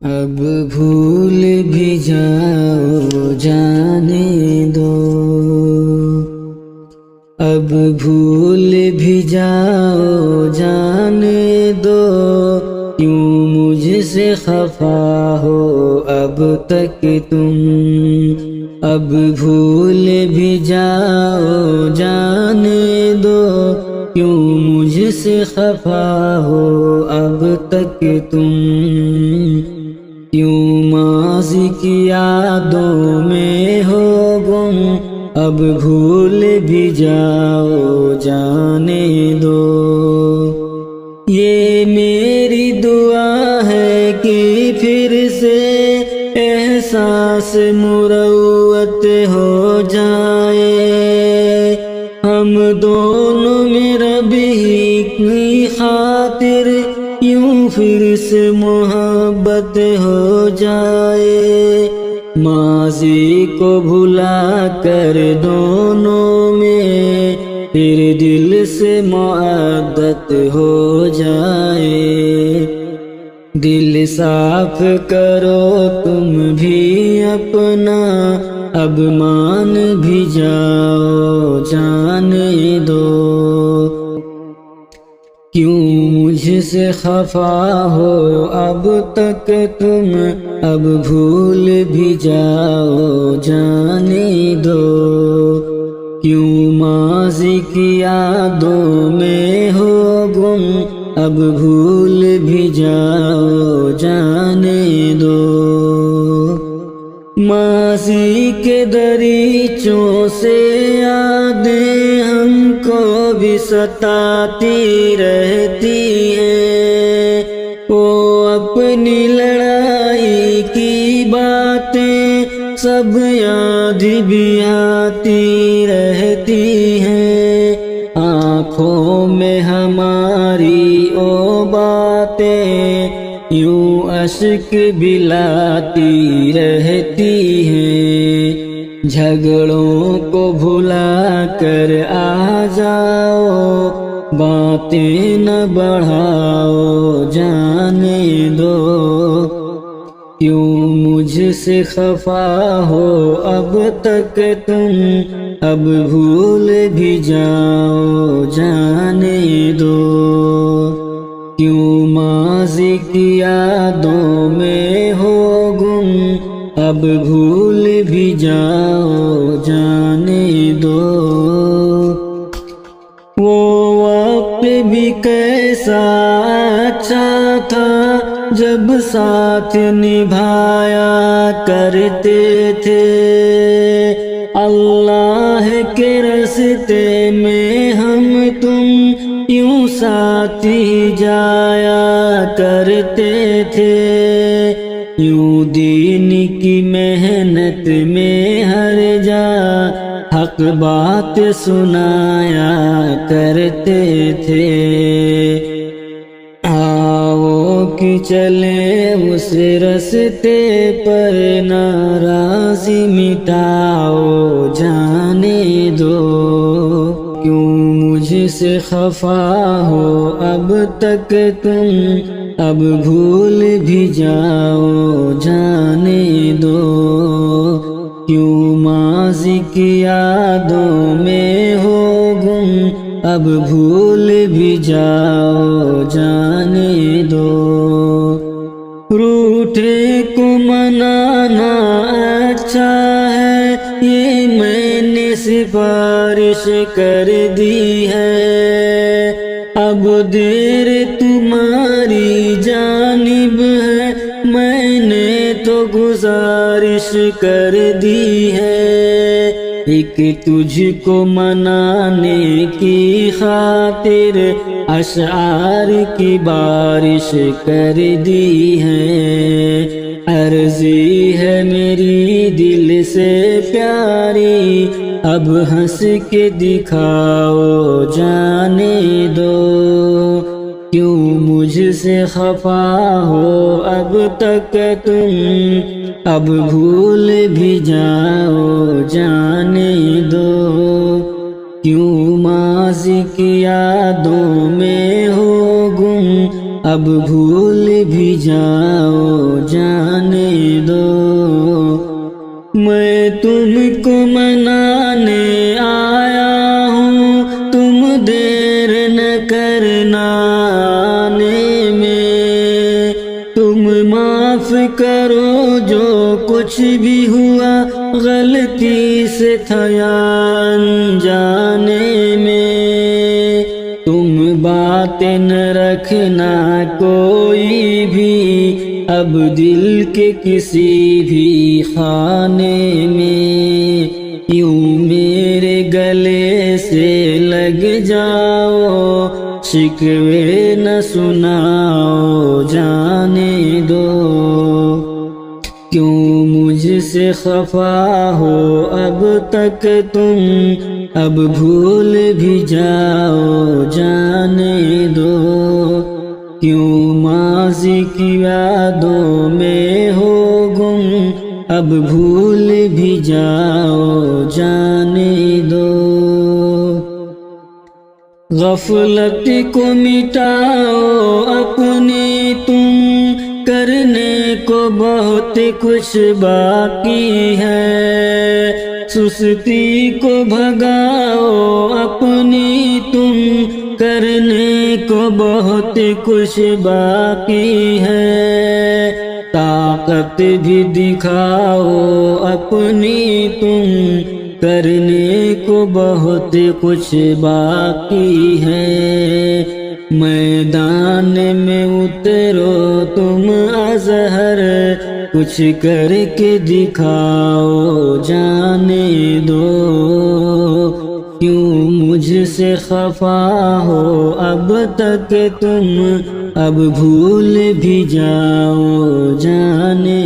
اب بھول بھی جاؤ جانے دو، اب بھول بھی جاؤ جانے دو، کیوں مجھ سے خفا ہو اب تک تم، اب بھول بھی جاؤ جانے دو، کیوں مجھ سے خفا ہو اب تک تم، کیوں ماضی کی یادوں میں ہو گم، اب بھول بھی جاؤ جانے دو۔ یہ میری دعا ہے کہ پھر سے احساس مروت ہو جائے، ہم دونوں میں رب ہی کی خاطر یوں پھر سے محبت ہو جائے، ماضی کو بھلا کر دونوں میں پھر دل سے محبت ہو جائے، دل صاف کرو تم بھی اپنا، اب مان بھی جاؤ جانے دو، کیوں مجھ سے خفا ہو اب تک تم، اب بھول بھی جاؤ جانے دو، کیوں ماضی کی یادوں میں ہو گم، اب بھول بھی جاؤ جانے دو۔ ماضی کے دریچوں سے یادیں ہم کو بھی ستاتی رہتی ہیں، وہ اپنی لڑائی کی باتیں سب یاد بھی آتی رہتی ہیں، آنکھوں میں ہماری وہ باتیں یوں اشک بھی لاتی رہتی ہیں، جھگڑوں کو بھلا کر آ جاؤ، باتیں نہ بڑھاؤ جانے دو، کیوں مجھ سے خفا ہو اب تک تم، اب بھول بھی جاؤ جانے دو، کیوں ماضی کی یادوں میں ہو گم، اب بھول بھی جاؤ جانے دو۔ وہ وقت بھی کیسا اچھا تھا جب ساتھ نبھایا کرتے تھے، اللہ کے راستے میں ہم تم یوں ساتھ ہی جایا کرتے تھے، یوں دین کی محنت میں ہر جا حق بات سنایا کرتے تھے، آؤ کہ چلے اس راستے پر ناراضی مٹاؤ جانے دو، کیوں مجھ سے خفا ہو اب تک تم، اب بھول بھی جاؤ جانے دو، کیوں ماضی کی یادوں میں ہو گم، اب بھول بھی جاؤ جانے دو۔ روٹھے کو منانا اچھا ہے یہ میں نے سفارش کر دی ہے، اب دیر تمہاری جانب ہے میں نے تو گزارش کر دی ہے، ایک تجھ کو منانے کی خاطر اشعار کی بارش کر دی ہے، عرضی ہے میری دل سے پیاری، اب ہنس کے دکھاؤ جانے دو، کیوں مجھ سے خفا ہو اب تک تم، اب بھول بھی جاؤ جانے دو، کیوں ماضی کی یادوں میں ہو گم، اب بھول بھی جاؤ جانے دو میں تم کو منانے آیا ہوں تم دیر نہ کرنا آنے میں تم معاف کرو جو کچھ بھی ہوا غلطی سے تھا یا انجانے میں تم باتیں نہ رکھنا کوئی بھی اب دل کے کسی بھی خانے میں یوں میرے گلے سے لگ جاؤ شکوے نہ سناؤ جانے دو کیوں مجھ سے خفا ہو اب تک تم اب بھول بھی جاؤ جانے دو کیوں ماضی کی یادوں میں ہو گم اب بھول بھی جاؤ جانے دو غفلت کو مٹاؤ اپنی تم کرنے کو بہت کچھ باقی ہے سستی کو بھگاؤ اپنی تم کرنے کو بہت کچھ باقی ہے طاقت بھی دکھاؤ اپنی تم کرنے کو بہت کچھ باقی ہے میدان میں اترو تم اظہر کچھ کر کے دکھاؤ جانے دو کیوں مجھ سے خفا ہو اب تک تم اب بھول بھی جاؤ جانے